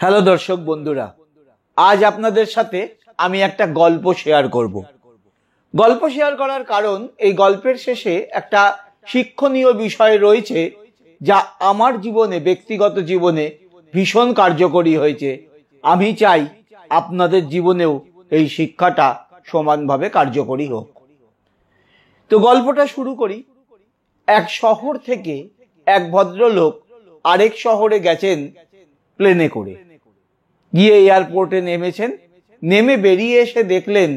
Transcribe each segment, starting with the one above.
Hello দর্শক বন্ধুরা, আজ আপনাদের সাথে আমি একটা গল্প শেয়ার করব। গল্প শেয়ার করার কারণ এই গল্পের শেষে একটা শিক্ষণীয় বিষয় রয়েছে যা আমার জীবনে, ব্যক্তিগত জীবনে ভীষণ কার্যকরী হয়েছে। আমি চাই আপনাদের জীবনেও এই শিক্ষাটা সমানভাবে কার্যকরী হোক। তো গল্পটা শুরু করি। এক শহর থেকে এক ভদ্রলোক আরেক শহরে গেছেন প্লেনে করে। গিয়ে এয়ারপোর্টে নেমেছেন। নেমে বেরিয়ে এসে দেখলেন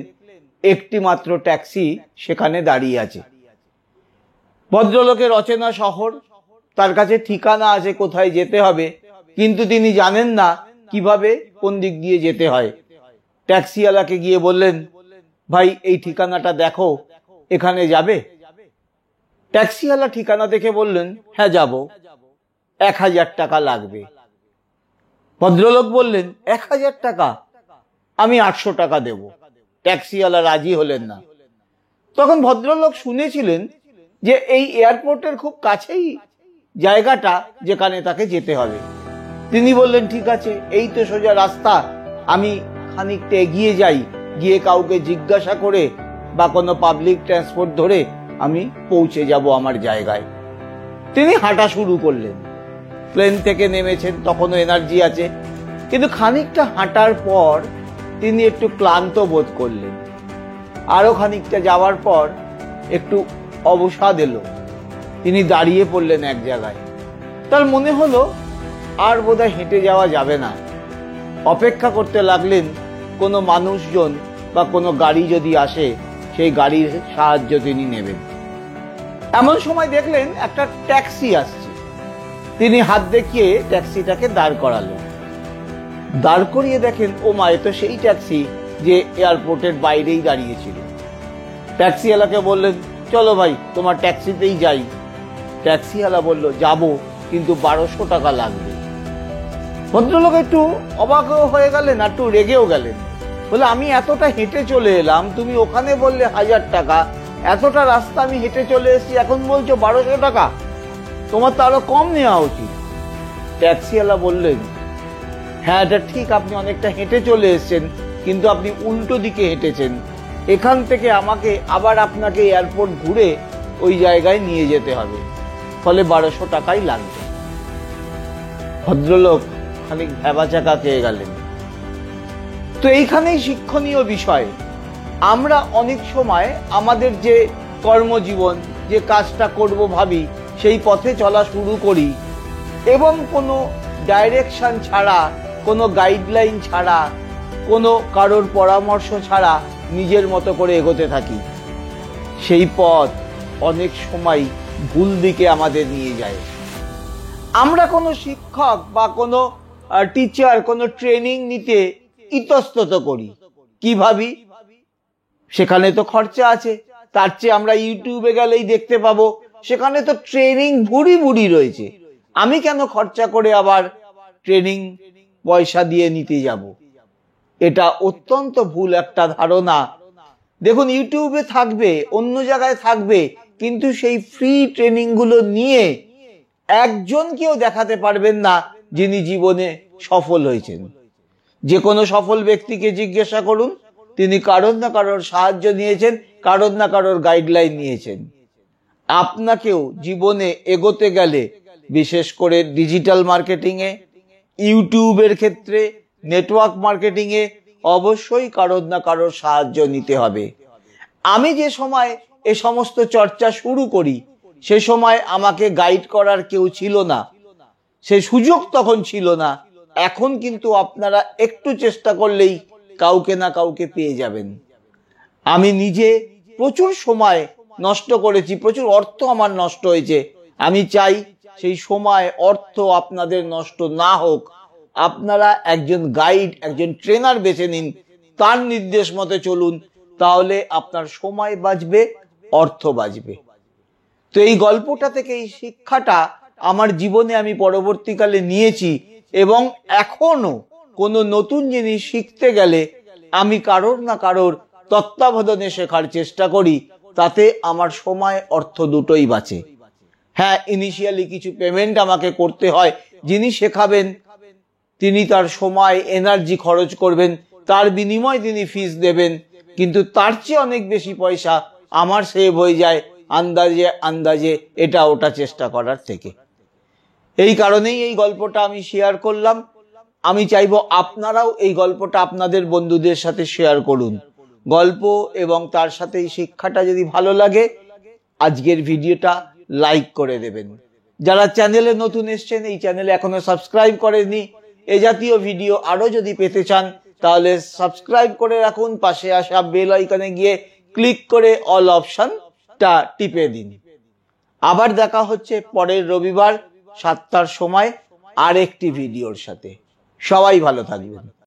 একটি মাত্র ট্যাক্সি সেখানে দাঁড়িয়ে আছে। ভদ্রলোকের অচেনা শহর, তার কাছে ঠিকানা আছে কোথায় যেতে হবে, কিন্তু তিনি জানেন না কিভাবে কোন দিক দিয়ে যেতে হয়। ট্যাক্সিওয়ালাকে গিয়ে বললেন, ভাই এই ঠিকানাটা দেখো, এখানে যাবে? ট্যাক্সিওয়ালা ঠিকানা দেখে বললেন, হ্যাঁ যাব, 1000 টাকা লাগবে। ভদ্রলোক বললেন, 1000 টাকা? আমি 800 টাকা দেব। ট্যাক্সিওয়ালা রাজি হলেন না। তখন ভদ্রলোক শুনেছিলেন যে এই এয়ারপোর্টের খুব কাছেই জায়গাটা যেখানে তাকে যেতে হবে। তিনি বললেন, ঠিক আছে, এই তো সোজা রাস্তা, আমি খানিকটা এগিয়ে যাই, গিয়ে কাউকে জিজ্ঞাসা করে বা কোনো পাবলিক ট্রান্সপোর্ট ধরে আমি পৌঁছে যাব আমার জায়গায়। তিনি হাঁটা শুরু করলেন। প্লেন থেকে নেমেছেন, তখনও এনার্জি আছে, কিন্তু খানিকটা হাঁটার পর তিনি একটু ক্লান্ত বোধ করলেন। আরো খানিকটা যাওয়ার পর একটু অবসাদ এলো। তিনি দাঁড়িয়ে পড়লেন এক জায়গায়। তার মনে হলো আর বোধহয় হেঁটে যাওয়া যাবে না। অপেক্ষা করতে লাগলেন কোনো মানুষজন বা কোনো গাড়ি যদি আসে, সেই গাড়ির সাহায্য তিনি নেবেন। এমন সময় দেখলেন একটা ট্যাক্সি আসছে। তিনি হাত দেখিয়ে ট্যাক্সিটাকে দাঁড় করালেন। দাঁড় করিয়ে দেখেন, ও মা, এ তো সেই ট্যাক্সি যে এয়ারপোর্টের বাইরেই দাঁড়িয়েছিল। ট্যাক্সিওয়ালাকে বললেন, চলো ভাই, তোমার ট্যাক্সিতেই যাই। ট্যাক্সিওয়ালা বলল, যাবো, কিন্তু 1200 টাকা লাগবে। ভদ্রলোক একটু অবাকও হয়ে গেলেন, একটু রেগেও গেলেন। বলে, আমি এতটা হেঁটে চলে এলাম, তুমি ওখানে বললে 1000 টাকা, এতটা রাস্তা আমি হেঁটে চলে এসেছি, এখন বলছো 1200 টাকা? তোমার তো আরো কম নেওয়া উচিত। ট্যাক্সিওয়ালা বললেন, হ্যাঁ এটা ঠিক, আপনি অনেকটা হেঁটে চলে এসেছেন, কিন্তু আপনি উল্টো দিকে হেঁটেছেন। এখান থেকে আমাকে আবার আপনাকে এয়ারপোর্ট ঘুরে ওই জায়গায় নিয়ে যেতে হবে, ফলে 1200 টাকাই লাগবে। ভদ্রলোক খানিক ভ্যাবাচাকা খেয়ে গেলেন। তো এইখানেই শিক্ষণীয় বিষয়। আমরা অনেক সময় আমাদের যে কর্মজীবন, যে কাজটা করব ভাবি, সেই পথে চলা শুরু করি এবং কোনো ডাইরেকশন ছাড়া, কোনো গাইডলাইন ছাড়া, কোনো কারোর পরামর্শ ছাড়া নিজের মতো করে এগোতে থাকি। সেই পথ অনেক সময় ভুল দিকে আমাদের নিয়ে যায়। আমরা কোনো শিক্ষক বা কোনো টিচার, কোনো ট্রেনিং নিতে ইতস্তত করি। কি ভাবি, সেখানে তো খরচা আছে, তার চেয়ে আমরা ইউটিউবে গেলেই দেখতে পাবো, সেখানে তো ট্রেনিং ভুরি ভুরি রয়েছে, আমি কেন খরচা করে আবার ট্রেনিং পয়সা দিয়ে নিতে যাব? এটা অত্যন্ত ভুল একটা ধারণা। দেখুন, ইউটিউবে থাকবে, অন্য জায়গায় থাকবে, কিন্তু সেই ফ্রি ট্রেনিং গুলো নিয়ে একজনকেও দেখাতে পারবেন না যিনি জীবনে সফল হয়েছেন। যে কোনো সফল ব্যক্তিকে জিজ্ঞাসা করুন, তিনি কারোর না কারোর সাহায্য নিয়েছেন, কারোর না কারোর গাইডলাইন নিয়েছেন। আপনাকেও জীবনে এগোতে গেলে, বিশেষ করে ডিজিটাল মার্কেটিং এ, ইউটিউবের ক্ষেত্রে, নেটওয়ার্ক মার্কেটিং এ অবশ্যই কারোর না কারোর সাহায্য নিতে হবে। আমি যে সময় এ সমস্ত চর্চা শুরু করি, সে সময় আমাকে গাইড করার কেউ ছিল না, সে সুযোগ তখন ছিল না। এখন কিন্তু আপনারা একটু চেষ্টা করলেই কাউকে না কাউকে পেয়ে যাবেন। আমি নিজে প্রচুর সময় নষ্ট করেছি, প্রচুর অর্থ আমার নষ্ট হয়েছে। আমি চাই সেই সময়, অর্থ আপনাদের নষ্ট না হোক। আপনারা একজন গাইড, একজন ট্রেনার বেছে নিন, তার নির্দেশ মতে চলুন, তাহলে আপনার সময় বাঁচবে, অর্থ বাঁচবে। তো এই গল্পটা থেকে এই শিক্ষাটা আমার জীবনে আমি পরবর্তীকালে নিয়েছি, এবং এখনো কোনো নতুন জিনিস শিখতে গেলে আমি কারোর না কারোর তত্ত্বাবধানে শেখার চেষ্টা করি, তাতে আমার সময়, অর্থ দুটোই বাঁচে। হ্যাঁ, ইনিশিয়ালি কিছু পেমেন্ট আমাকে করতে হয়, যিনি শেখাবেন তিনি তার সময় এনার্জি খরচ করবেন, তার বিনিময়ে তিনি ফিস দেবেন, কিন্তু তার চেয়ে অনেক বেশি পয়সা আমার সেভ হয়ে যায় আন্দাজে আন্দাজে এটা ওটা চেষ্টা করার থেকে। এই কারণেই এই গল্পটা আমি শেয়ার করলাম। আমি চাইবো আপনারাও এই গল্পটা আপনাদের বন্ধুদের সাথে শেয়ার করুন। গল্প এবং তার সাথে এই শিক্ষাটা যদি ভালো লাগে, আজকের ভিডিওটা লাইক করে দেবেন। যারা চ্যানেলে নতুন এসছেন, এই চ্যানেলে এখনো সাবস্ক্রাইব করেননি, এ জাতীয় ভিডিও আরো যদি পেতে চান তাহলে সাবস্ক্রাইব করে রাখুন। পাশে আসা বেল আইকনে গিয়ে ক্লিক করে অল অপশনটা টিপে দিন। আবার দেখা হচ্ছে পরের রবিবার 7টার সময় আরেকটি ভিডিওর সাথে। সবাই ভালো থাকবেন।